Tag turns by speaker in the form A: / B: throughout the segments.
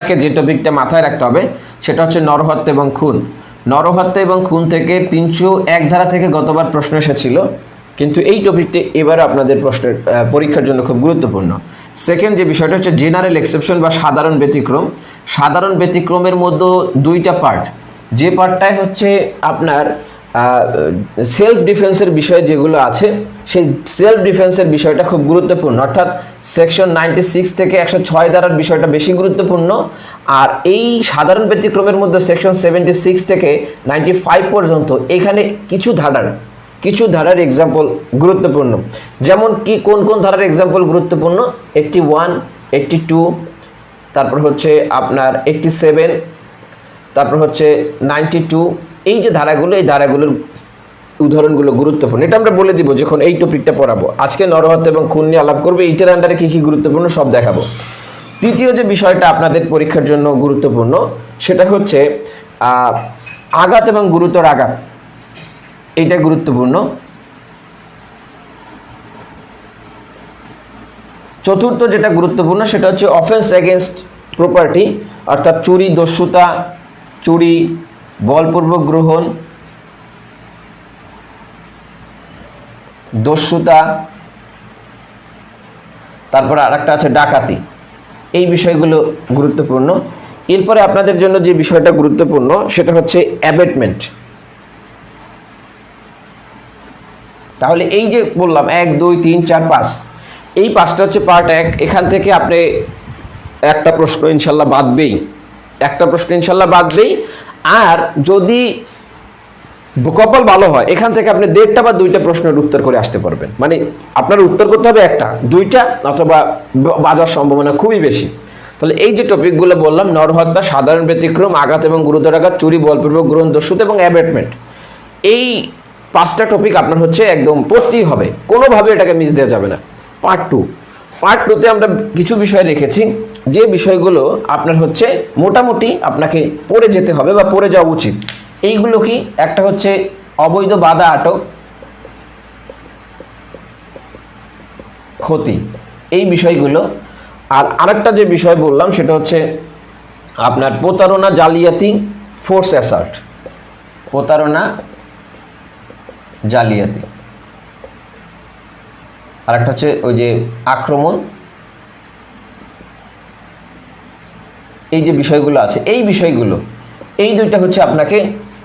A: যে টপিকটা মাথায় রাখতে হবে সেটা হচ্ছে নরহত্যা এবং খুন। নরহত্যা এবং খুন থেকে 301 ধারা থেকে গতবার প্রশ্ন এসেছিল, কিন্তু এই টপিকটি এবারে আপনাদের প্রশ্নের পরীক্ষার জন্য খুব গুরুত্বপূর্ণ। সেকেন্ড যে বিষয়টা হচ্ছে জেনারেল এক্সেপশন বা সাধারণ ব্যতিক্রম। সাধারণ ব্যতিক্রমের মধ্যে দুইটা পার্ট, যে পার্টটাই হচ্ছে আপনার সেলফ ডিফেন্সের বিষয় যেগুলো আছে, সেই সেলফ ডিফেন্সের বিষয়টা খুব গুরুত্বপূর্ণ, অর্থাৎ সেকশন 96 থেকে 106 ধারার বিষয়টা বেশি গুরুত্বপূর্ণ। আর এই সাধারণ ব্যতিক্রমের মধ্যে সেকশন 76 থেকে 95 পর্যন্ত এখানে কিছু ধারার এক্সাম্পল গুরুত্বপূর্ণ। যেমন কি কোন কোন ধারার এক্সাম্পল গুরুত্বপূর্ণ? 81, 82, তারপর হচ্ছে আপনার 87, তারপর হচ্ছে 92। এই যে ধারাগুলো, এই ধারাগুলোর উদাহরণগুলো গুরুত্বপূর্ণ। এটা আমরা বলে দিব যখন এই টপিকটা পড়াবো। আজকে নরহত্যা এবং খুন নিয়ে আলাপ করবো, এইটার আন্ডারে কী কী গুরুত্বপূর্ণ সব দেখাবো। তৃতীয় যে বিষয়টা আপনাদের পরীক্ষার জন্য গুরুত্বপূর্ণ সেটা হচ্ছে আঘাত এবং গুরুতর আঘাত, এইটা গুরুত্বপূর্ণ। চতুর্থ যেটা গুরুত্বপূর্ণ সেটা হচ্ছে অফেন্স এগেনস্ট প্রপার্টি, অর্থাৎ চুরি, দস্যুতা, চুরি, বলপূর্বক গ্রহণ, দস্যুতা, তারপর আরেকটা আছে ডাকাতি। এই বিষয়গুলো গুরুত্বপূর্ণ। এরপরে আপনাদের জন্য যে বিষয়টা গুরুত্বপূর্ণ সেটা হচ্ছে অ্যাবেটমেন্ট। তাহলে এই যে বললাম 1, 2, 3, 4, 5, এই 5টা হচ্ছে পার্ট 1। এখান থেকে আপনি একটা প্রশ্ন ইনশাল্লাহ বাদবেই। আর যদি কপাল ভালো হয় এখান থেকে আপনি 1.5 বা 2টা প্রশ্নের উত্তর করে আসতে পারবেন। মানে আপনার উত্তর করতে হবে 1টা, 2টা, অথবা বাজার সম্ভাবনা খুবই বেশি। তাহলে এই যে টপিকগুলো বললাম, নরহত্যা, সাধারণ ব্যতিক্রম, আঘাত এবং গুরুতর আঘাত, চুরি, বলপূর্বক গ্রহণ, দস্যুতা এবং অ্যাবেটমেন্ট, এই 5টা টপিক আপনার হচ্ছে একদম পড়তেই হবে, কোনোভাবে এটাকে মিস দেওয়া যাবে না। পার্ট 2তে আমরা কিছু বিষয় রেখেছি, যে বিষয়গুলো আপনার হচ্ছে মোটামুটি আপনাকে পড়ে যেতে হবে বা পড়ে যাওয়া উচিত। এইগুলো কি? একটা হচ্ছে অবৈধ বাধা, আটক, ক্ষতি, এই বিষয়গুলো। আর আরেকটা যে বিষয় বললাম সেটা হচ্ছে আপনার প্রতারণা, জালিয়াতি, ফোর্স অ্যাসাল্ট, প্রতারণা, জালিয়াতি। আরেকটা হচ্ছে ওই যে আক্রমণ। এই যে বিষয়গুলো আছে, এই 2টা হচ্ছে আপনাকে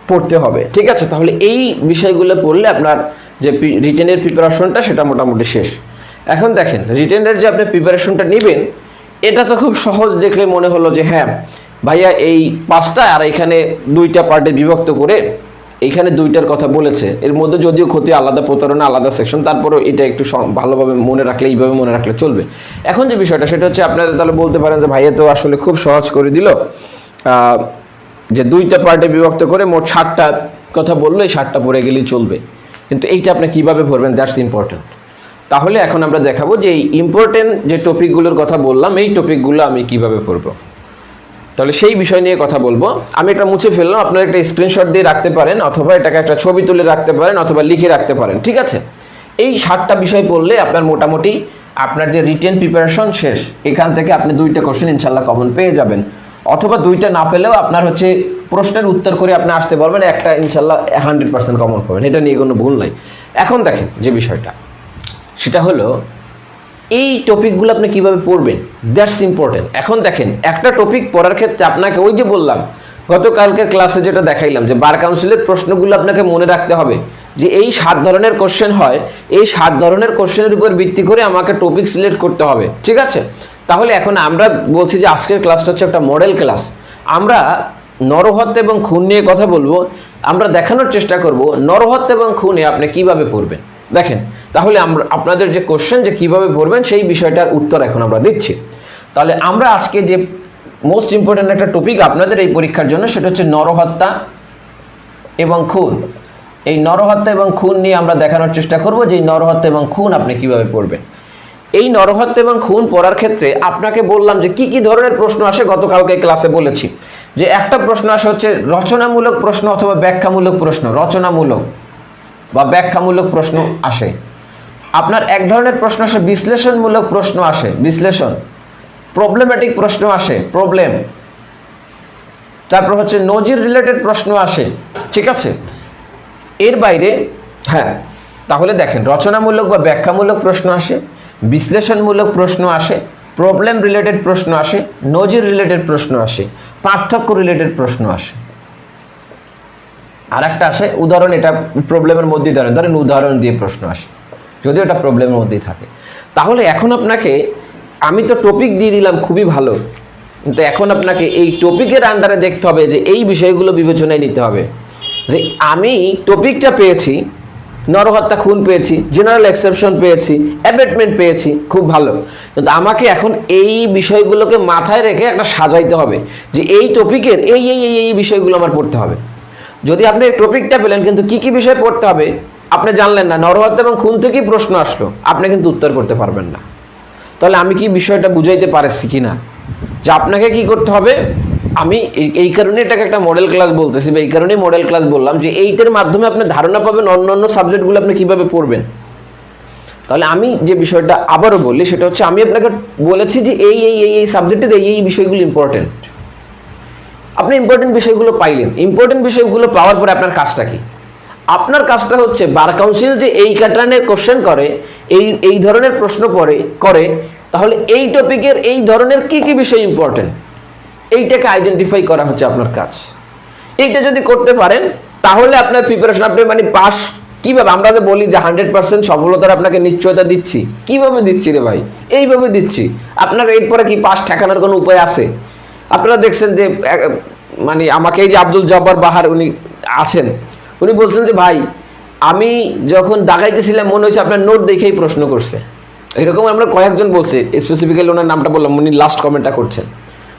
A: পড়তে হবে, ঠিক আছে? তাহলে এই বিষয়গুলো পড়লে আপনার যে রিটেনের প্রিপারেশনটা সেটা মোটামুটি শেষ। এখন দেখেন, রিটেনের যে আপনি প্রিপারেশনটা নেবেন, এটা তো খুব সহজ। দেখলে মনে হলো যে হ্যাঁ ভাইয়া এই 5টা আর এখানে 2টা পার্টে বিভক্ত করে এইখানে 2টার কথা বলেছে, এর মধ্যে যদিও ক্ষতি আলাদা, প্রতারণা আলাদা সেকশন, তারপরেও এটা একটু ভালোভাবে মনে রাখলে, এইভাবে মনে রাখলে চলবে। এখন যে বিষয়টা সেটা হচ্ছে আপনারা তাহলে বলতে পারেন যে ভাইয়া তো আসলে খুব সহজ করে দিল, যে 2টা পার্টে বিভক্ত করে মোট 60টা কথা বললো, এই 60টা পড়ে গেলেই চলবে। কিন্তু এইটা আপনি কিভাবে পড়বেন, দ্যাটস ইম্পর্টেন্ট। তাহলে এখন আমরা দেখাবো যে এই ইম্পর্টেন্ট যে টপিকগুলোর কথা বললাম, এই টপিকগুলো আমি কিভাবে পড়বো। তাহলে সেই বিষয় নিয়ে কথা বলবো। আমি এটা মুছে ফেললাম, আপনারা একটা স্ক্রিনশট দিয়ে রাখতে পারেন, অথবা এটাকে একটা ছবি তুলে রাখতে পারেন, অথবা লিখে রাখতে পারেন, ঠিক আছে? এই 60টা বিষয় পড়লে আপনার মোটামুটি আপনার যে রিটেন প্রিপারেশন শেষ। এখান থেকে আপনি 2টা কোশ্চেন ইনশাল্লাহ কমন পেয়ে যাবেন, অথবা 2টা না পেলেও আপনার হচ্ছে প্রশ্নের উত্তর করে আপনি আসতে পারবেন, একটা ইনশাল্লাহ 100% কমন পাবেন, এটা নিয়ে কোনো ভুল নাই। এখন দেখেন যে বিষয়টা সেটা হলো এই টপিকগুলো আপনি কিভাবে পড়বেন, দ্যাটস ইম্পর্টেন্ট। এখন দেখেন, একটা টপিক পড়ার ক্ষেত্রে আপনাকে ওই যে বললাম গতকালকের ক্লাসে যেটা দেখাইলাম, যে বার কাউন্সিলের প্রশ্নগুলো আপনাকে মনে রাখতে হবে যে এই 7 ধরনের কোশ্চেন হয়, এই 7 ধরনের কোশ্চেনের উপর ভিত্তি করে আমাকে টপিক সিলেক্ট করতে হবে, ঠিক আছে? তাহলে এখন আমরা বলছি যে আজকের ক্লাসটা হচ্ছে একটা মডেল ক্লাস। আমরা নরহত্যা এবং খুন নিয়ে কথা বলবো। আমরা দেখানোর চেষ্টা করব নরহত্যা এবং খুনে আপনি কিভাবে পড়বেন। দেখেন, তাহলে আমরা আপনাদের যে কোশ্চেন যে কিভাবে পড়বেন সেই বিষয়টার উত্তর এখন আমরা দিচ্ছি। তাহলে আমরা আজকে যে মোস্ট ইম্পর্টেন্ট একটা টপিক আপনাদের এই পরীক্ষার জন্য সেটা হচ্ছে নরহত্যা এবং খুন। এই নরহত্যা এবং খুন নিয়ে আমরা দেখানোর চেষ্টা করব যে এই নরহত্যা এবং খুন আপনি কিভাবে পড়বেন। এই নরহত্যা এবং খুন পড়ার ক্ষেত্রে আপনাকে বললাম যে কি কি ধরনের প্রশ্ন আসে, গতকালকে ক্লাসে বলেছি যে একটা প্রশ্ন আসে হচ্ছে রচনামূলক প্রশ্ন অথবা ব্যাখ্যামূলক প্রশ্ন। রচনামূলক বা ব্যাখ্যামূলক প্রশ্ন আসে। আপনার এক ধরনের প্রশ্ন আসে বিশ্লেষণমূলক প্রশ্ন আসে, বিশ্লেষণ। প্রবলেম্যাটিক প্রশ্ন আসে, প্রবলেম। তারপর হচ্ছে নজির রিলেটেড প্রশ্ন আসে, ঠিক আছে। এর বাইরে হ্যাঁ, তাহলে দেখেন রচনামূলক বা ব্যাখ্যামূলক প্রশ্ন আসে, বিশ্লেষণমূলক প্রশ্ন আসে, প্রবলেম রিলেটেড প্রশ্ন আসে, নজির রিলেটেড প্রশ্ন আসে, পার্থক্য রিলেটেড প্রশ্ন আসে। আর একটা আসে উদাহরণ, এটা প্রবলেমের মধ্যেই ধরেন উদাহরণ দিয়ে প্রশ্ন আসে, যদিও এটা প্রবলেমের মধ্যেই থাকে। তাহলে এখন আপনাকে আমি তো টপিক দিয়ে দিলাম, খুবই ভালো, কিন্তু এখন আপনাকে এই টপিকের আন্ডারে দেখতে হবে যে এই বিষয়গুলো বিবেচনায় নিতে হবে যে আমি টপিকটা পেয়েছি, নরহত্যা খুন পেয়েছি, জেনারেল এক্সেপশন পেয়েছি, অ্যাবেটমেন্ট পেয়েছি, খুব ভালো, কিন্তু আমাকে এখন এই বিষয়গুলোকে মাথায় রেখে একটা সাজাইতে হবে যে এই টপিকের এই এই এই এই বিষয়গুলো আমার পড়তে হবে। যদি আপনি টপিকটা পেলেন কিন্তু কি কি বিষয় পড়তে হবে আপনি জানলেন না, নরহত্যা এবং খুন থেকেই প্রশ্ন আসলো, আপনি কিন্তু উত্তর করতে পারবেন না। তাহলে আমি কি বিষয়টা বুঝাইতে পারছি কি না, যে আপনাকে কি করতে হবে। আমি এই কারণে এটাকে একটা মডেল ক্লাস বলতেছি, বা এই কারণেই মডেল ক্লাস বললাম যে এইটার মাধ্যমে আপনি ধারণা পাবেন অন্য অন্য সাবজেক্টগুলো আপনি কিভাবে পড়বেন। তাহলে আমি যে বিষয়টা আবারও বললি সেটা হচ্ছে আমি আপনাকে বলেছি যে এই এই এই এই সাবজেক্টের এই এই বিষয়গুলো ইম্পর্টেন্ট। আপনি ইম্পর্টেন্ট বিষয়গুলো পাইলেন, ইম্পর্টেন্ট বিষয়গুলো পাওয়ার পরে আপনার কাজটা কি? আপনার কাজটা হচ্ছে বার কাউন্সিল যে এই প্যাটার্নের কোশ্চেন করে, এই ধরনের প্রশ্ন করে, তাহলে এই টপিকের এই ধরনের কি কি বিষয় ইম্পর্টেন্ট এইটাকে আইডেন্টিফাই করা হচ্ছে আপনার কাজ। এইটা যদি করতে পারেন তাহলে আপনার প্রিপারেশন, আপনি মানে পাস কিভাবে, আমরা যে বলি যে 100% সফলতার আপনাকে নিশ্চয়তা দিচ্ছি, কিভাবে দিচ্ছি রে ভাই? এইভাবে দিচ্ছি। আপনার এরপরে কি পাস ঠেকানোর কোনো উপায় আছে? আপনারা দেখছেন যে মানে আমাকে এই যে আব্দুল জব্বার বাহার উনি আছেন, উনি বলছেন যে ভাই আমি যখন দাগাইতেছিলাম মনে হয়েছে আপনার নোট দেখেই প্রশ্ন করছে, এরকম আমরা কয়েকজন বলছে, স্পেসিফিক্যালি ওনার নামটা বললাম, উনি লাস্ট কমেন্টটা করছেন।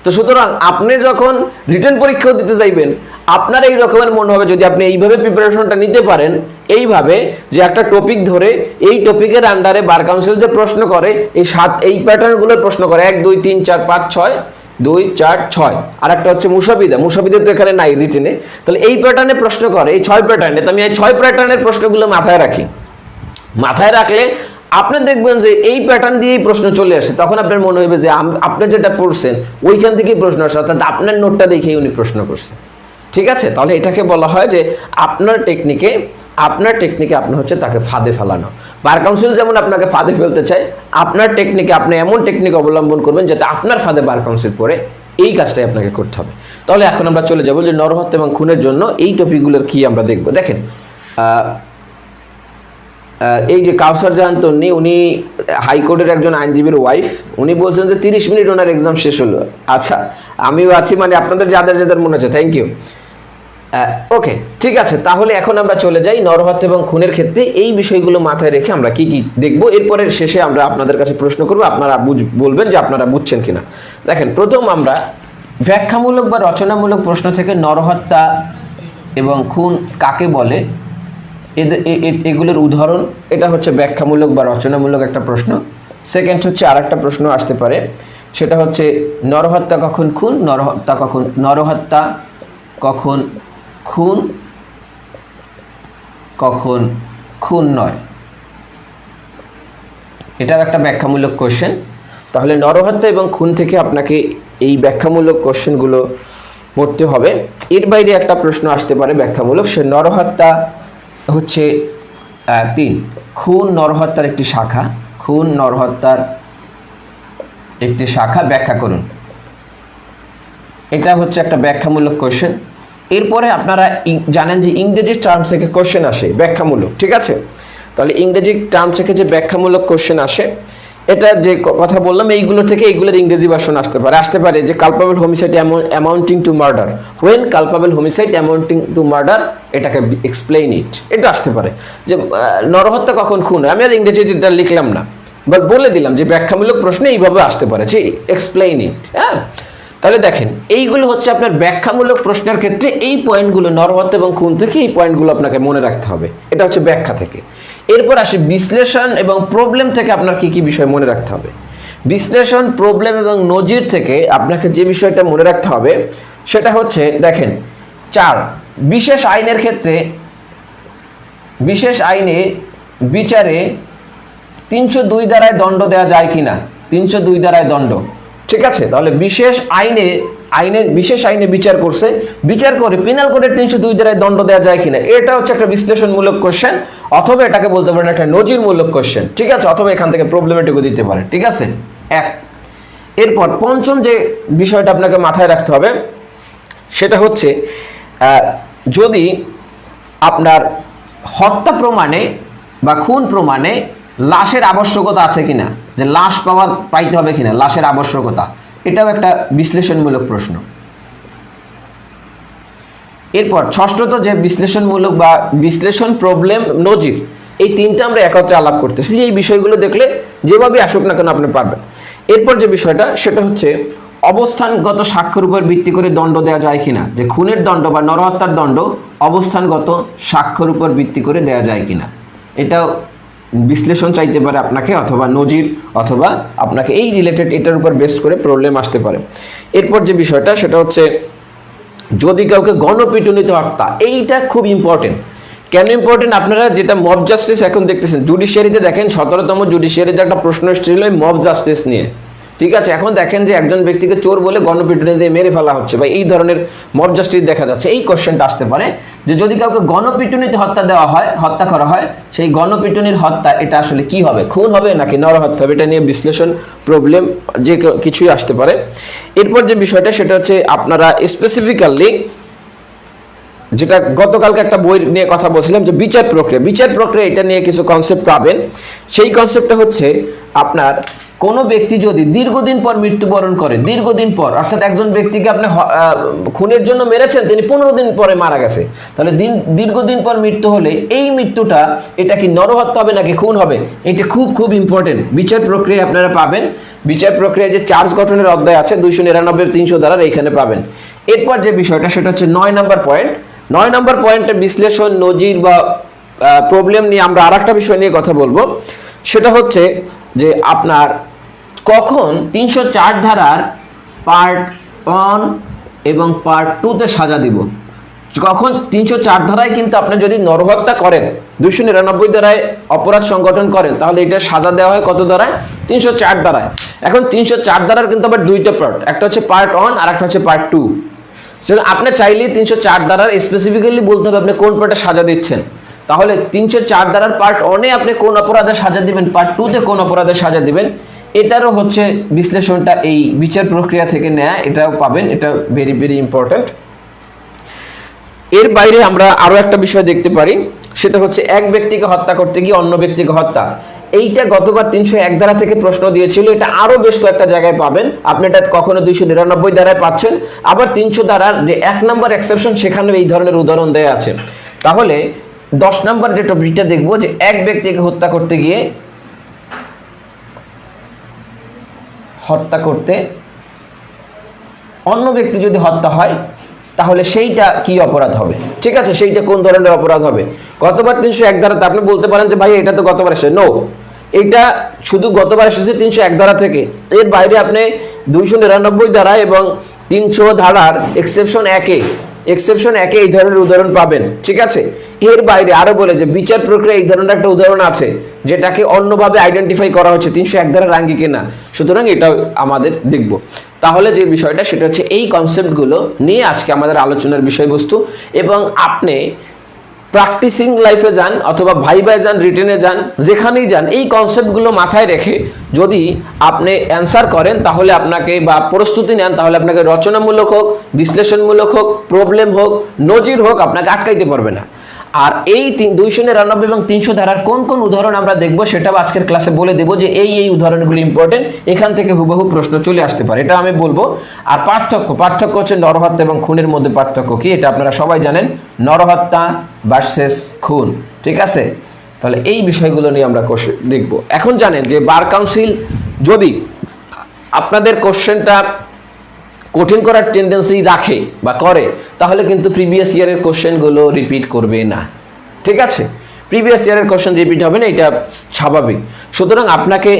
A: তো সুতরাং আপনি যখন রিটেন পরীক্ষাও দিতে যাইবেন আপনার এই রকমের মনে হবে, যদি আপনি এইভাবে প্রিপারেশনটা নিতে পারেন, এইভাবে যে একটা টপিক ধরে এই টপিকের আন্ডারে বার কাউন্সিল যে প্রশ্ন করে এই প্যাটার্নগুলোর প্রশ্ন করে 1 2 3 4 5 6 2 4 6, আর একটা হচ্ছে মুসাবিদা তো এখানে নাই রিটেনে, তাহলে এই প্যাটার্নে প্রশ্ন করে, এই 6 প্যাটার্নে। তো আমি এই 6 প্যাটার্নের প্রশ্নগুলো মাথায় রাখি, মাথায় রাখলে আপনি দেখবেন যে এই প্যাটার্ন দিয়েই প্রশ্ন চলে আসে, তখন আপনার মনে হবে যে আপনি যেটা পড়ছেন ওইখান থেকেই প্রশ্ন আসে, অর্থাৎ আপনার নোটটা দেখেই উনি প্রশ্ন করছে। ঠিক আছে, তাহলে এটাকে বলা হয় যে আপনার টেকনিকে আপনি হচ্ছে তাকে ফাঁদে ফেলানো। বার কাউন্সিল যেমন আপনাকে ফাঁদে ফেলতে চায়, আপনার টেকনিকে আপনি এমন টেকনিক অবলম্বন করবেন যাতে আপনার ফাঁদে বার কাউন্সিল পড়ে, এই কাজটাই আপনাকে করতে হবে। তাহলে এখন আমরা চলে যাব যে নরহত্যা এবং খুনের জন্য এই টপিকগুলোর কি আমরা দেখব। দেখেন এই যে কাউসার জাহান তন্নি, উনি হাইকোর্টের একজন আইনজীবীর ওয়াইফ, উনি বলছেন যে 30 মিনিট ওনার এক্সাম শেষ হলো। আচ্ছা, আমিও আছি, মানে আপনাদের যাদের মনে আছে, থ্যাংক ইউ। ওকে, ঠিক আছে, তাহলে এখন আমরা চলে যাই নরহত্যা এবং খুনের ক্ষেত্রে এই বিষয়গুলো মাথায় রেখে আমরা কি কি দেখব। এরপরে শেষে আমরা আপনাদের কাছে প্রশ্ন করব, আপনারা বলবেন যে আপনারা বুঝছেন কিনা। দেখেন, প্রথম আমরা ব্যাখ্যামূলক বা রচনামূলক প্রশ্ন থেকে নরহত্যা এবং খুন কাকে বলে এগুলোর উদাহরণ, এটা হচ্ছে ব্যাখ্যামূলক বা রচনামূলক একটা প্রশ্ন। সেকেন্ড হচ্ছে আর একটা প্রশ্ন আসতে পারে, সেটা হচ্ছে নরহত্যা কখন খুন, নরহত্যা কখন খুন, কখন খুন নয়, এটাও একটা ব্যাখ্যামূলক কোশ্চেন। তাহলে নরহত্যা এবং খুন থেকে আপনাকে এই ব্যাখ্যামূলক কোশ্চেনগুলো পড়তে হবে। এর বাইরে একটা প্রশ্ন আসতে পারে ব্যাখ্যামূলক, সে নরহত্যা হচ্ছে 3, খুন নরহত্যার একটি শাখা, খুন নরহত্যার একটি শাখা, ব্যাখ্যা করুন। এটা হচ্ছে একটা ব্যাখ্যামূলক কোশ্চেন। এরপরে আপনারা জানেন যে ইংরেজি টার্ম থেকে কোশ্চেন আসে ব্যাখ্যামূলক, ঠিক আছে। তাহলে ইংরেজি টার্ম থেকে যে ব্যাখ্যামূলক কোশ্চেন আসে, এটা যে কথা বললাম এইগুলো থেকে এইগুলোর ইংরেজি ভার্সন আসতে পারে যে culpable homicide amounting to murder, when culpable homicide amounting to murder, এটাকে এক্সপ্লেইন ইট, এটা আসতে পারে। যে নরহত্যা কখন খুন, আমি আর ইংরেজিটা লিখলাম না, বাট বলে দিলাম যে ব্যাখ্যামূলক প্রশ্নে এইভাবে আসতে পারে, যে এক্সপ্লেইন ইট। হ্যাঁ, তাহলে দেখেন এইগুলো হচ্ছে আপনার ব্যাখ্যামূলক প্রশ্নের ক্ষেত্রে এই পয়েন্টগুলো, নরহত্যা এবং খুন থেকে এই পয়েন্টগুলো আপনাকে মনে রাখতে হবে, এটা হচ্ছে ব্যাখ্যা থেকে। এরপর আসে বিশ্লেষণ এবং প্রবলেম থেকে আপনার কি কি বিষয় মনে রাখতে হবে। বিশ্লেষণ, প্রবলেম এবং নজির থেকে আপনাকে যে বিষয়টা মনে রাখতে হবে সেটা হচ্ছে, দেখেন 4, বিশেষ আইনের ক্ষেত্রে, বিশেষ আইনে বিচারে 302 ধারায় দণ্ড দেওয়া যায় কিনা, 302 ধারায় দণ্ড, ঠিক আছে, তাহলে বিশেষ আইনে বিচার করছে, বিচার করে পেনাল কোডের 302 ধারায় দণ্ড দেওয়া যায় কিনা, এটা হচ্ছে একটা বিশ্লেষণমূলক কোশ্চেন, অথবা এটাকে বলতে পারেন একটা নজিরমূলক কোশ্চেন। ঠিক আছে, অথবা এখান থেকে প্রবলেমেটিকও দিতে পারে। ঠিক আছে, এক। এরপর পঞ্চম যে বিষয়টা আপনাকে মাথায় রাখতে হবে সেটা হচ্ছে যদি আপনার হত্যা প্রমাণে বা খুন প্রমাণে লাশের আবশ্যকতা আছে কিনা, যে লাশ পাইতে হবে কিনা, লাশের আবশ্যকতা, এটাও একটা বিশ্লেষণমূলক প্রশ্ন। এরপর ষষ্ঠত যে বিশ্লেষণমূলক বা বিশ্লেষণ, প্রবলেম, নজির, এই তিনটা আমরা একত্রে আলাপ করতেছি। এই বিষয়গুলো দেখলে যেভাবে আসুক না কেন আপনি পারবেন। এরপর যে বিষয়টা সেটা হচ্ছে অবস্থানগত সাক্ষ্যের উপর ভিত্তি করে দণ্ড দেওয়া যায় কিনা, যে খুনের দণ্ড বা নরহত্যার দণ্ড অবস্থানগত সাক্ষ্যের উপর ভিত্তি করে দেওয়া যায় কিনা, এটাও বিশ্লেষণ চাইতে পারে আপনাকে, অথবা নজির, অথবা আপনাকে এই রিলেটেড এটার উপর বেস্ট করে প্রবলেম আসতে পারে। এরপর যে বিষয়টা সেটা হচ্ছে যদি কাউকে গণপিটুনিতে হত্যা, এইটা খুব ইম্পর্টেন্ট। কেন ইম্পর্টেন্ট? আপনারা যেটা মব জাস্টিস এখন দেখতেছেন, জুডিশিয়ারিতে দেখেন 17তম জুডিশিয়ারিতে একটা প্রশ্ন এসেছিল মব জাস্টিস নিয়ে। ঠিক আছে, এখন দেখেন যে একজন ব্যক্তিকে চোর বলে গণপিটুনিতে মেরে ফেলা হচ্ছে, বা এই ধরনের মব জাস্টিস দেখা যাচ্ছে। এই কোশ্চেনটা আসতে পারে যে যদি কাউকে গণপিটুনিতে হত্যা করা হয়, সেই গণপিটুনির হত্যা এটা আসলে কি হবে, খুন হবে নাকি নরহত্যা হবে, এটা নিয়ে বিশ্লেষণ, প্রবলেম, যে কিছুই আসতে পারে। এরপর যে বিষয়টা সেটা হচ্ছে আপনারা স্পেসিফিক্যালি যেটা গতকালকে একটা বই নিয়ে কথা বলছিলাম, যে বিচার প্রক্রিয়া, এটা নিয়ে কিছু কনসেপ্ট পাবেন। সেই কনসেপ্টটা হচ্ছে আপনার কোনো ব্যক্তি যদি দীর্ঘদিন পর মৃত্যুবরণ করে, দীর্ঘদিন পর, অর্থাৎ একজন ব্যক্তিকে আপনি খুনের জন্য মেরেছেন, তিনি 15 দিন পরে মারা গেছে, তাহলে দীর্ঘদিন পর মৃত্যু হলে এই মৃত্যুটা এটা কি নরহত্যা হবে নাকি খুন হবে, এটা খুব খুব ইম্পর্টেন্ট। বিচার প্রক্রিয়া আপনারা পাবেন, বিচার প্রক্রিয়ায় যে চার্জ গঠনের অধ্যায় আছে 299 300 ধারার, এইখানে পাবেন। এরপর যে বিষয়টা সেটা হচ্ছে 9 নম্বর পয়েন্ট। 9 নম্বর পয়েন্টে বিশ্লেষণ, নজির বা প্রবলেম নিয়ে আমরা আরেকটা বিষয় নিয়ে কথা বলবো। সেটা হচ্ছে যে আপনার কখন 304 ধারার পার্ট 1 এবং পার্ট 2-তে সাজা দিব। কখন 304 ধারায় কিন্তু আপনি যদি নরহত্যা করেন, 299 ধারায় অপরাধ সংগঠন করেন, তাহলে এটা সাজা দেওয়া হয় কত ধারায়? 304 ধারায়। এখন 304 ধারার কিন্তু আবার দুইটা পার্ট, একটা হচ্ছে পার্ট 1 আর একটা হচ্ছে পার্ট 2। আপনি চাইলেই 304 ধারার স্পেসিফিক্যালি বলতে হবে আপনি কোন পার্টে সাজা দিচ্ছেন। তাহলে 304 ধারার পার্ট 1-এ আপনি কোন অপরাধের সাজা দিবেন, পার্ট 2-তে কোন অপরাধের সাজা দিবেন, এটারও হচ্ছে বিশ্লেষণটা এই বিচার প্রক্রিয়া থেকে নেয়া, এটাও পাবেন। এটা ভেরি ভেরি ইম্পর্টেন্ট। এর বাইরে আমরা আরো একটা বিষয় দেখতে পারি, সেটা হচ্ছে এক ব্যক্তিকে হত্যা করতে গিয়ে অন্য ব্যক্তিকে হত্যা। এইটা গতবার 301 ধারা থেকে প্রশ্ন দিয়েছিল, এটা আরো বেশ কয়েকটা জায়গায় পাবেন আপনি। এটা কখনো 299 ধারায় পাচ্ছেন, আবার 300 ধারার যে 1 নম্বর এক্সেপশন সেখানে এই ধরনের উদাহরণ দেয়া আছে। তাহলে 10 নম্বর যে টপিকটা দেখবো, যে এক ব্যক্তিকে হত্যা করতে অন্য ব্যক্তি যদি হত্যা হয়, তাহলে সেইটা কি অপরাধ হবে। ঠিক আছে, সেইটা কোন ধরনের অপরাধ হবে। গতবার 301 ধারাতে আপনি বলতে পারেন যে ভাই এটা তো গতবার এসে, নো, এটা শুধু গতবার এসেছে 301 ধারা থেকে। এর বাইরে আপনি 299 ধারা এবং 300 ধারার এক্সেপশন 1-এ এই ধরনের উদাহরণ পাবেন। ঠিক আছে, এর বাইরে আরো বলে যে বিচার প্রক্রিয়া এই ধরনের একটা উদাহরণ আছে যেটাকে অন্যভাবে আইডেন্টিফাই করা হচ্ছে 301 ধারার আঙ্গিকে না। সুতরাং এটাও আমাদের দেখব। তাহলে যে বিষয়টা সেটা হচ্ছে এই কনসেপ্টগুলো নিয়ে আজকে আমাদের আলোচনার বিষয়বস্তু। এবং আপনি প্র্যাকটিসিং লাইফে যান অথবা ভাইভায় যান, রিটেনে যান, যেখানেই যান, এই কনসেপ্টগুলো মাথায় রেখে যদি আপনি অ্যান্সার করেন, তাহলে আপনাকে বা প্রস্তুতি নেন, তাহলে আপনাকে রচনামূলক হোক, বিশ্লেষণমূলক হোক, প্রবলেম হোক, নজির হোক, আপনাকে আটকাইতে পারবে না। আর এই 299 এবং 300 ধারার কোন কোন উদাহরণ আমরা দেখব সেটাও আজকের ক্লাসে বলে দেব, যে এই উদাহরণগুলো ইম্পর্টেন্ট, এখান থেকে হুবহু প্রশ্ন চলে আসতে পারে, এটা আমি বলবো। আর পার্থক্য হচ্ছে নরহত্যা এবং খুনের মধ্যে পার্থক্য কি, এটা আপনারা সবাই জানেন, নরহত্যা ভার্সেস খুন। ঠিক আছে, তাহলে এই বিষয়গুলো নিয়ে আমরা দেখব। এখন জানেন যে বার কাউন্সিল যদি আপনাদের কোশ্চেনটা কঠিন করার টেন্ডেন্সি রাখে বা করে, তাহলে কিন্তু প্রিভিয়াস ইয়ারের কোশ্চেনগুলো রিপিট করবে না। ঠিক আছে, প্রিভিয়াস ইয়ারের কোশ্চেন রিপিট হবে না, এটা স্বাভাবিক। সুতরাং আপনাকে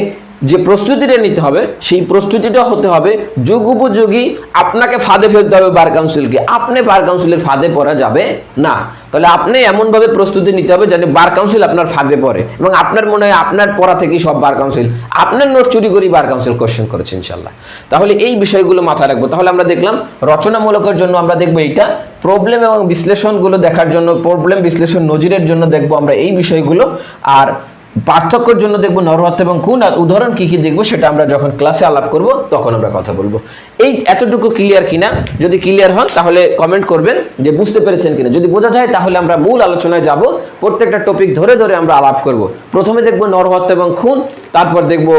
A: যে প্রস্তুতিটা নিতে হবে, সেই প্রস্তুতিটা হতে হবে যুগ উপযোগী। আপনাকে ফাঁদে ফেলতে হবে বার কাউন্সিলকে, আপনি বার কাউন্সিলের ফাঁদে পড়া যাবে না। তাহলে আপনি এমনভাবে প্রস্তুতি নিতে হবে যেন বার কাউন্সিল আপনার ফাঁদে পড়ে এবং আপনার মনে হয় আপনার পড়া থেকেই সব বার কাউন্সিল, আপনার নোট চুরি করেই বার কাউন্সিল কোশ্চেন করেছে ইনশাল্লাহ। তাহলে এই বিষয়গুলো মাথায় রাখবো। তাহলে আমরা দেখলাম রচনামূলকের জন্য আমরা দেখবো এইটা, প্রবলেম এবং বিশ্লেষণগুলো দেখার জন্য, প্রবলেম বিশ্লেষণ নজিরের জন্য দেখবো আমরা এই বিষয়গুলো, আর পার্থক্যের জন্য দেখবো নরহত্তা এবং খুন, আর উদাহরণ কি কি দেখবো সেটা আমরা যখন ক্লাসে আলাপ করব তখন আমরা কথা বলবো। এই এতটুকু ক্লিয়ার কিনা? যদি ক্লিয়ার হন তাহলে কমেন্ট করবেন যে বুঝতে পেরেছেন কিনা। যদি বোঝা যায় তাহলে আমরা মূল আলোচনায় যাব, প্রত্যেকটা টপিক ধরে ধরে আমরা আলাপ করব। প্রথমে দেখবো নরহত্তা এবং খুন, তারপর দেখবো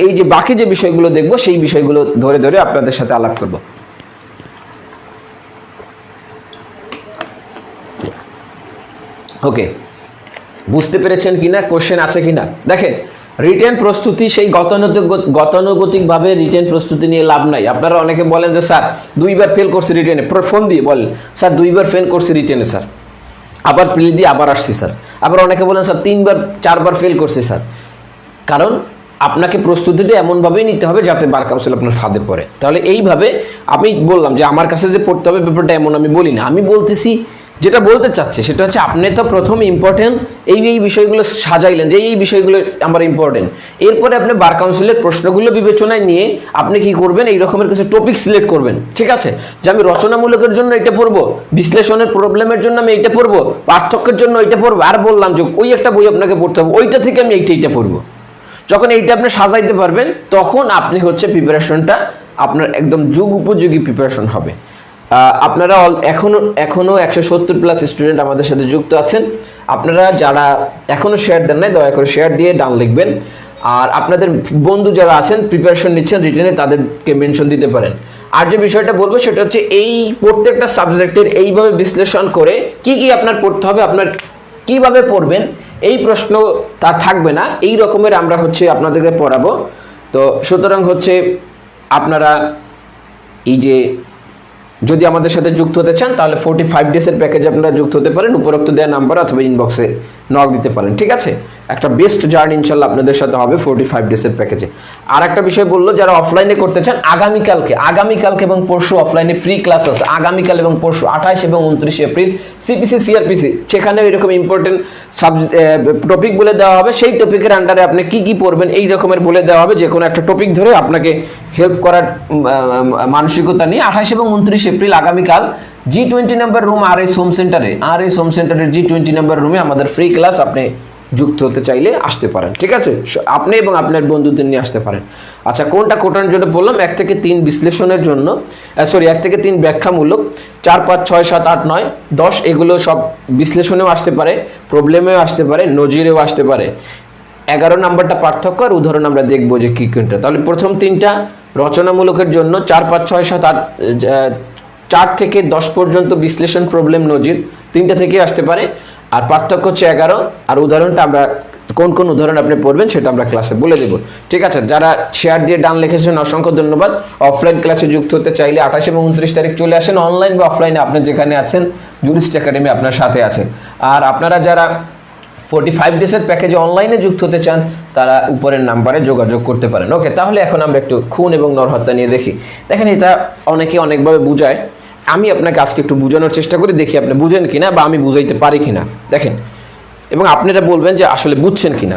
A: এই যে বাকি যে বিষয়গুলো দেখবো সেই বিষয়গুলো ধরে ধরে আপনাদের সাথে আলাপ করব। ওকে, বুঝতে পেরেছেন কিনা, কোশ্চেন আছে কিনা? দেখেন, রিটেন প্রস্তুতি সেই গতানুগতিকভাবে রিটেন প্রস্তুতি নিয়ে লাভ নাই। আপনারা অনেকে বলেন যে স্যার 2বার ফেল করছি রিটেনে, ফোন দিয়ে বলেন স্যার 2বার ফেল করছি রিটেনে স্যার, আবার প্রিলি দিয়ে আবার আসছি স্যার। আবার অনেকে বলেন স্যার 3বার 4বার ফেল করছি স্যার। কারণ আপনাকে প্রস্তুতিটা এমনভাবেই নিতে হবে যাতে বার কাউন্সিল আপনার ফাঁদে পড়ে। তাহলে এইভাবে আমি বললাম যে আমার কাছে যে পড়তে হবে ব্যাপারটা এমন আমি বলি না, আমি বলতেছি যেটা বলতে চাচ্ছে সেটা হচ্ছে আপনি তো প্রথম ইম্পর্টেন্ট এই বিষয়গুলো সাজাইলেন যে এই বিষয়গুলো আমার ইম্পর্টেন্ট, এরপরে আপনি বার কাউন্সিলের প্রশ্নগুলো বিবেচনায় নিয়ে আপনি কি করবেন, এই রকমের কিছু টপিক সিলেক্ট করবেন। ঠিক আছে, যে আমি রচনামূলকের জন্য এটা পড়বো, বিশ্লেষণের প্রবলেমের জন্য আমি এইটা পড়বো, পার্থক্যের জন্য এইটা পড়বো, আর বললাম যে ওই একটা বই আপনাকে পড়তে হবে, ওইটা থেকে আমি এইটা পড়বো। যখন এইটা আপনি সাজাইতে পারবেন তখন আপনি হচ্ছে প্রিপারেশনটা আপনার একদম যুগ উপযোগী প্রিপারেশন হবে। আপনারা এখনো 170+ স্টুডেন্ট আমাদের সাথে যুক্ত আছেন। আপনারা যারা এখনো শেয়ার দেন নাই দয়া করে শেয়ার দিয়ে ডান লিখবেন, আর আপনাদের বন্ধু যারা আছেন প্রিপারেশন নিচ্ছেন রিটেনে তাদেরকে মেনশন দিতে পারেন। আর যে বিষয়টা বলবো সেটা হচ্ছে এই প্রত্যেকটা সাবজেক্টের এইভাবে বিশ্লেষণ করে কি কি আপনার পড়তে হবে, আপনার কিভাবে পড়বেন এই প্রশ্ন তার থাকবে না, এই রকমের আমরা হচ্ছে আপনাদেরকে পড়াবো। তো সুতরাং হচ্ছে আপনারা এই যে যদি আমাদের সাথে যুক্ত হতে চান তাহলে 45 ডেজের প্যাকেজে আপনারা যুক্ত হতে পারেন, উপরোক্ত দেওয়া নাম্বার অথবা ইনবক্সে নক দিতে পারেন। ঠিক আছে, একটা বেস্ট জার্নি ইনশাল্লাহ আপনাদের সাথে হবে 45 ডেজের প্যাকেজে। আর একটা বিষয় বললো, যারা অফলাইনে করতে চান আগামীকালকে এবং পরশু অফলাইনে ফ্রি ক্লাস আছে, আগামীকাল এবং পরশু 28 এবং 29 এপ্রিল সিপিসি সিআরপিসি, সেখানে এরকম ইম্পর্টেন্ট টপিক বলে দেওয়া হবে। সেই টপিকের আন্ডারে আপনি কি কি পড়বেন এই রকমের বলে দেওয়া হবে, যে কোনো একটা টপিক ধরে আপনাকে হেল্প করার মানসিকতা নিয়ে 28 এবং 29 এপ্রিল আগামীকাল G20 number room RS home সেন্টারের G20 নাম্বার রুমে আমাদের ফ্রি ক্লাস, আপনি যুক্ত হতে চাইলে আসতে পারেন। ঠিক আছে, আপনি এবং আপনার বন্ধুদের নিয়ে আসতে পারেন। আচ্ছা, কোনটা কোটার জন্য বললাম, 1 থেকে 3 বিশ্লেষণের জন্য, 1 থেকে 3 ব্যাখ্যামূলক, 4, 5, 6, 7, 8, 9, 10 এগুলো সব বিশ্লেষণেও আসতে পারে, প্রবলেমেও আসতে পারে, নজিরেও আসতে পারে। 11 নাম্বারটা পার্থক্য আর উদাহরণ আমরা দেখবো যে কি কোনটা। তাহলে প্রথম 3টা রচনামূলকের জন্য 4, 5, 6, 7, 8, 4 থেকে 10 পর্যন্ত বিশ্লেষণ, প্রবলেম, নজির 3টা থেকে আসতে পারে। আর পার্থক্য হচ্ছে 11, আর উদাহরণটা আমরা কোন কোন উদাহরণ আপনি পড়বেন সেটা আমরা ক্লাসে বলে দেব। ঠিক আছে, যারা শেয়ার দিয়ে ডান লিখেছেন অসংখ্য ধন্যবাদ। অফলাইন ক্লাসে যুক্ত হতে চাইলে 28 এবং 29 তারিখ চলে আসেন, অনলাইন বা অফলাইনে আপনি যেখানে আছেন জুরিস্ট একাডেমি আপনার সাথে আছে। আর আপনারা যারা 45 ডেজের প্যাকেজে অনলাইনে যুক্ত হতে চান তারা উপরের নাম্বারে যোগাযোগ করতে পারেন। ওকে, তাহলে এখন আমরা একটু খুন এবং নরহত্যা নিয়ে দেখি। দেখেন, এটা অনেকে অনেকভাবে বুঝায়, আমি আপনাকে আজকে একটু বোঝানোর চেষ্টা করি, দেখি আপনি বুঝেন কিনা বা আমি বুঝাইতে পারি কিনা। দেখেন, এবং আপনারা বলবেন যে আসলে বুঝছেন কিনা।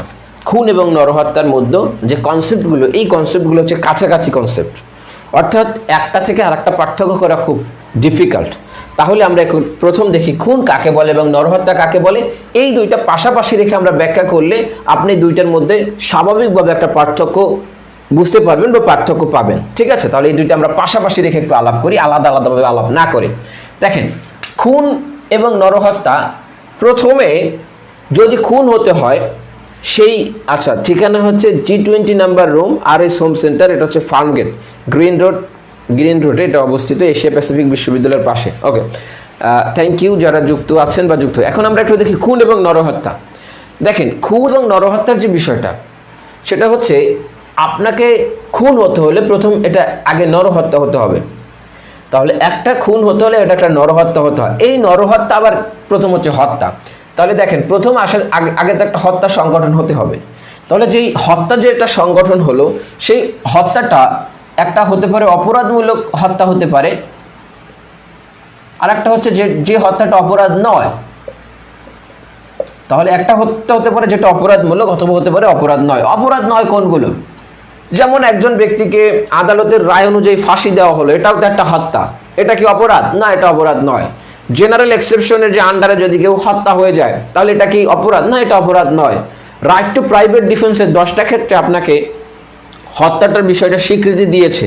A: খুন এবং নরহত্যার মধ্যে যে কনসেপ্টগুলো, এই কনসেপ্টগুলো হচ্ছে কাছাকাছি কনসেপ্ট, অর্থাৎ একটা থেকে আরেকটা পার্থক্য করা খুব ডিফিকাল্ট। তাহলে আমরা এখন প্রথম দেখি খুন কাকে বলে এবং নরহত্যা কাকে বলে। এই দুইটা পাশাপাশি রেখে আমরা ব্যাখ্যা করলে আপনি দুইটার মধ্যে স্বাভাবিকভাবে একটা পার্থক্য বুঝতে পারবেন বা পার্থক্য পাবেন। ঠিক আছে, তাহলে এই দুইটা আমরা পাশাপাশি রেখে একটু আলাপ করি, আলাদা আলাদাভাবে আলাপ না করে। দেখেন, খুন এবং নরহত্যা, প্রথমে যদি খুন হতে হয় সেই ঠিকানা হচ্ছে G20 number room RS home centre, এটা হচ্ছে ফার্মগেট, গ্রিন রোডে এটা অবস্থিত, এশিয়া প্যাসিফিক বিশ্ববিদ্যালয়ের পাশে। ওকে, থ্যাংক ইউ যারা যুক্ত আছেন বা যুক্ত। এখন আমরা একটু দেখি খুন এবং নরহত্যা। দেখেন, খুন এবং নরহত্যার যে বিষয়টা সেটা হচ্ছে আপনাকে খুন হতে হলে প্রথম এটা আগে নরহত্যা হতে হবে। তাহলে একটা খুন হতে হলে এটা একটা নরহত্যা হতে হয়। এই নরহত্যা আবার প্রথম হচ্ছে হত্যা। তাহলে দেখেন, প্রথম আগে তো একটা হত্যা সংগঠন হতে হবে। তাহলে যেই হত্যা যে একটা সংগঠন হলো, সেই হত্যাটা একটা হতে পারে অপরাধমূলক হত্যা হতে পারে, আর একটা হচ্ছে যে হত্যাটা অপরাধ নয়, তাহলে একটা হতে পারে যেটা অপরাধমূলক, অথবা হতে পারে অপরাধ নয়। অপরাধ নয় কোনগুলো? যেমন একজন ব্যক্তিকে আদালতের রায় অনুযায়ী ফাঁসি দেওয়া হলো, এটাও তো একটা হত্যা। এটা কি অপরাধ? না, এটা অপরাধ নয়। জেনারেল এক্সেপশনের যে আন্ডারে যদি কেউ হত্যা হয়ে যায়, তাহলে এটা কি অপরাধ? না, এটা অপরাধ নয়। রাইট টু প্রাইভেট ডিফেন্সের 10টা ক্ষেত্রে আপনাকে হত্যাটার বিষয়টা স্বীকৃতি দিয়েছে,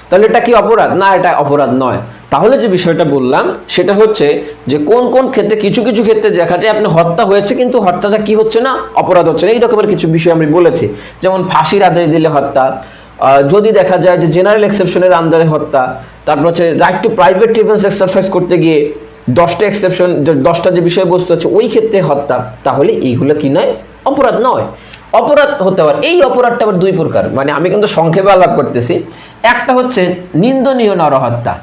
A: তাহলে এটা কি অপরাধ? না, এটা অপরাধ নয়। তাহলে যে বিষয়টা বললাম সেটা হচ্ছে যে কোন কোন ক্ষেত্রে, কিছু কিছু ক্ষেত্রে দেখা যায় আপনি হত্যা হয়েছে কিন্তু হত্যাটা কি হচ্ছে না, অপরাধ হচ্ছে না, এই রকমের কিছু বিষয় আমি বলেছি। যেমন ফাঁসির আদেশ দিলে হত্যা, যদি দেখা যায় যে জেনারেল এক্সেপশনের আন্ডারে হত্যা, তারপর হচ্ছে right two private defence exercise করতে গিয়ে 10টা এক্সেপশন, 10টা যে বিষয়বস্তু আছে ওই ক্ষেত্রে হত্যা, তাহলে এইগুলো কি নয়, অপরাধ নয়। অপরাধ হতে পারে, এই অপরাধটা আবার 2 প্রকার, মানে আমি কিন্তু সংক্ষেপে আলাপ করতেছি। একটা হচ্ছে নিন্দনীয় নরহত্যা,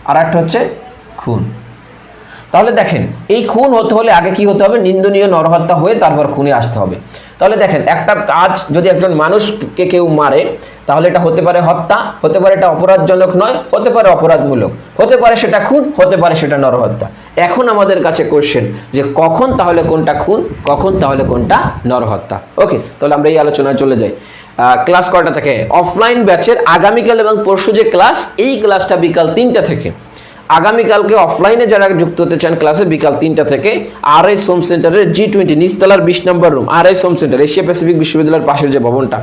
A: আর একটা হচ্ছে খুন। তাহলে দেখেন, এই খুন হতে হলে আগে কি হতে হবে, নিন্দনীয় নরহত্যা হয়ে তারপর খুনে আসতে হবে। তাহলে দেখেন, একটা কাজ যদি একজন মানুষকে কেউ মারে, তাহলে এটা হতে পারে হত্যা, হতে পারে এটা অপরাধজনক নয়, হতে পারে অপরাধমূলক, হতে পারে সেটা খুন, হতে পারে সেটা নরহত্যা। এখন আমাদের কাছে কোশ্চেন যে কখন তাহলে কোনটা খুন, কখন তাহলে কোনটা নরহত্যা। ওকে, তাহলে আমরা এই আলোচনায় চলে যাই। ক্লাস কয়টা থেকে? অফলাইন ব্যাচের আগামীকাল এবং পরশু যে ক্লাস, এই ক্লাসটা বিকাল 3টা থেকে। আগামীকালকে অফলাইনে যারা যুক্ত হতে চান ক্লাসে বিকাল 3টা থেকে আরএস হোম সেন্টারের G20 নিচতলার 20 number room, RS home centre, Asia Pacific বিশ্ববিদ্যালয়ের পাশের যে ভবনটা।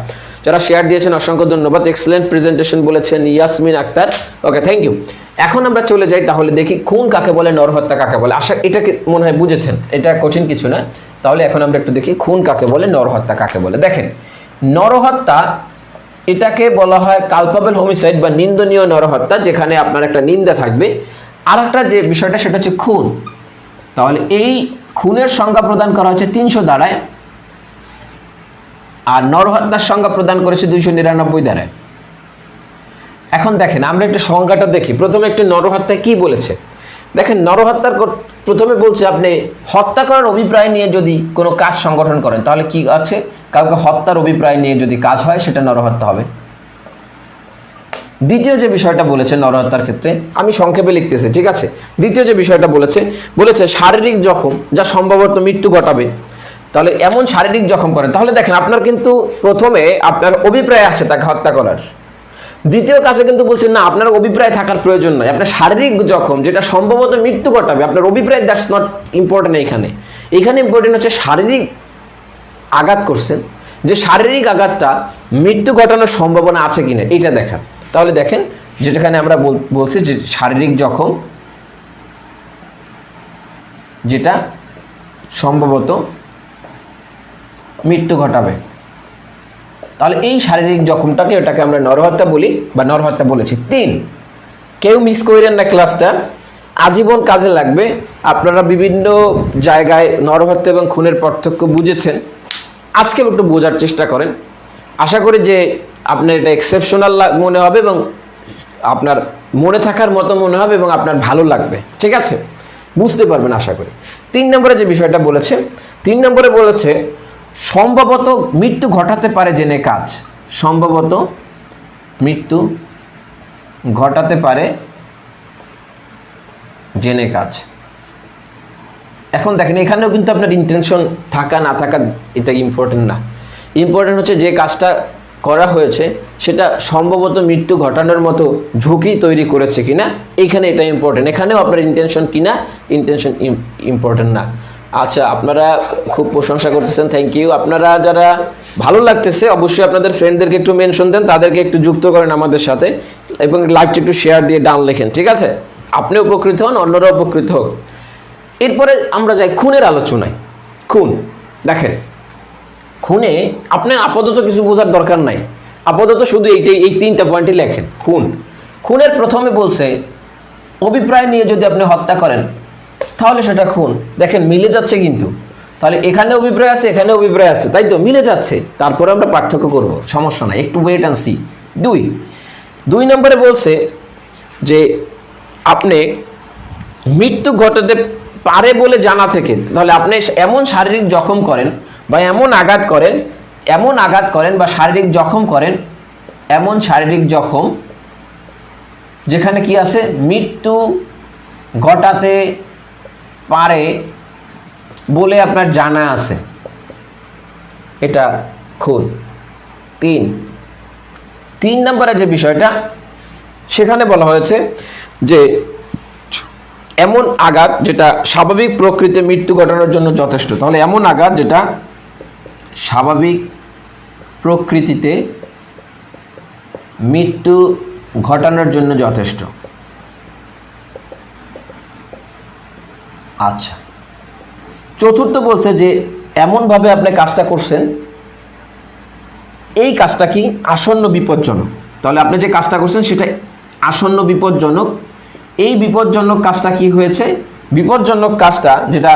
A: যারা শেয়ার দিয়েছেন অসংখ্য ধন্যবাদ, এক্সেলেন্ট প্রেজেন্টেশন বলেছেন ইয়াসমিন আক্তার, ওকে, থ্যাংক ইউ। এখন আমরা চলে যাই, তাহলে দেখি খুন কাকে বলে, নরহত্যা কাকে বলে। আশা এটাকে মনে হয় বুঝেছেন, এটা কঠিন কিছু না। তাহলে এখন আমরা একটু দেখি খুন কাকে বলে, নরহত্যা কাকে বলে। দেখেন, নরহত্যা এটাকে বলা হয় কালপাবেল হোমিসাইড বা নিন্দনীয় নরহত্যা, যেখানে আপনার একটা নিন্দা থাকবে। আর একটা যে বিষয়টা সেটা হচ্ছে খুন। তাহলে এই খুনের সংজ্ঞা প্রদান করা হচ্ছে 300 ধারায়, আর নরহত্যার সংজ্ঞা প্রদান করেছে 299 ধারায়। এখন দেখেন, আমরা একটু সংজ্ঞাটা দেখি। প্রথমে একটু নরহত্যা কি বলেছে দেখেন। নরহত্যার প্রথমে বলছে আপনি হত্যা করার অভিপ্রায় নিয়ে যদি কোনো কাজ সংগঠন করেন, তাহলে কি আছে, কাউকে হত্যার অভিপ্রায় নিয়ে যদি কাজ হয় সেটা নরহত্যা হবে। দ্বিতীয় যে বিষয়টা বলেছে নরহত্যার ক্ষেত্রে, আমি সংক্ষেপে লিখতেছি, ঠিক আছে। দ্বিতীয় যে বিষয়টা বলেছে শারীরিক জখম যা সম্ভবত মৃত্যু ঘটাবে। তাহলে এমন শারীরিক জখম করেন, তাহলে দেখেন আপনার কিন্তু প্রথমে আপনার অভিপ্রায় আছে তাকে হত্যা করার। দ্বিতীয় কাজে কিন্তু বলছেন না, আপনার অভিপ্রায় থাকার প্রয়োজন নয়। আপনার শারীরিক জখম যেটা সম্ভবত মৃত্যু ঘটাবে, আপনার অভিপ্রায় দ্যাটস নট ইম্পর্টেন্ট। এখানে ইম্পর্টেন্ট হচ্ছে শারীরিক আঘাত করছেন, যে শারীরিক আঘাতটা মৃত্যু ঘটানোর সম্ভাবনা আছে কিনা এটা দেখার। তাহলে দেখেন, যেটাখানে আমরা বলছি যে শারীরিক জখম যেটা সম্ভবত মৃত্যু ঘটাবে, তাহলে এই শারীরিক জখমটাকে, ওটাকে আমরা নরহত্যা বলি বা নরহত্যা বলেছি। 3, কেউ মিস করেন না ক্লাসটা, আজীবন কাজে লাগবে। আপনারা বিভিন্ন জায়গায় নরহত্যা এবং খুনের পার্থক্য বুঝেছেন, আজকে একটু বোঝার চেষ্টা করেন। আশা করি যে আপনার এটা এক্সেপশনাল মনে হবে এবং আপনার মনে থাকার মতো মনে হবে এবং আপনার ভালো লাগবে, ঠিক আছে, বুঝতে পারবেন আশা করি। 3 নম্বরে যে বিষয়টা বলেছে, 3 নম্বরে বলেছে সম্ভবত মৃত্যু ঘটাতে পারে জেনে কাজ। সম্ভবত মৃত্যু ঘটাতে পারে জেনে কাজ। এখন দেখেন, এখানেও কিন্তু আপনার ইন্টেনশন থাকা না থাকা এটা ইম্পর্টেন্ট না। ইম্পর্টেন্ট হচ্ছে যে কাজটা করা হয়েছে সেটা সম্ভবত মৃত্যু ঘটানোর মতো ঝুঁকি তৈরি করেছে কিনা, এইখানে এটা ইম্পর্টেন্ট। এখানেও আপনার ইন্টেনশন কিনা, ইন্টেনশন ইম্পর্টেন্ট না। আচ্ছা, আপনারা খুব প্রশংসা করতেছেন, থ্যাংক ইউ। আপনারা যারা ভালো লাগতেছে অবশ্যই আপনাদের ফ্রেন্ডদেরকে একটু মেনশন দেন, তাদেরকে একটু যুক্ত করেন আমাদের সাথে, এবং লাইকটা একটু শেয়ার দিয়ে ডান লেখেন, ঠিক আছে। আপনি উপকৃত হন, অন্যরা উপকৃত হোক। এরপরে আমরা যাই খুনের আলোচনায়। খুন দেখেন, খুনে আপনার আপাতত কিছু বোঝার দরকার নাই, আপাতত শুধু এই 3টা পয়েন্টই লেখেন। খুনের প্রথমে বলছে অভিপ্রায় নিয়ে যদি আপনি হত্যা করেন তাহলে সেটা খুন। দেখেন মিলে যাচ্ছে কিন্তু, তাহলে এখানে অভিপ্রায় আছে, এখানে অভিপ্রায় আছে, তাই তো মিলে যাচ্ছে। তারপরে আমরা পার্থক্য করব, সমস্যা নাই, একটু ওয়েট অ্যান্ড সি। 2 নম্বরে বলছে যে আপনি মৃত্যু ঘটাতে পারে বলে জানা থেকে, তাহলে আপনি এমন শারীরিক জখম করেন বা এমন আঘাত করেন বা শারীরিক জখম করেন, এমন শারীরিক জখম যেখানে কি আছে, মৃত্যু ঘটাতে পারে বলে আপনার জানা আছে, এটা খুন। তিন নম্বরে যে বিষয়টা, সেখানে বলা হয়েছে যে এমন আঘাত যেটা স্বাভাবিক প্রকৃতিতে মৃত্যু ঘটানোর জন্য যথেষ্ট। তাহলে এমন আঘাত যেটা স্বাভাবিক প্রকৃতিতে মৃত্যু ঘটানোর জন্য যথেষ্ট। আচ্ছা, চতুর্থ বলছে যে এমনভাবে আপনি কাজটা করছেন, এই কাজটা কি আসন্ন বিপজ্জনক। তাহলে আপনি যে কাজটা করছেন সেটা আসন্ন বিপজ্জনক। এই বিপজ্জনক কাজটা কি হয়েছে? বিপজ্জনক কাজটা যেটা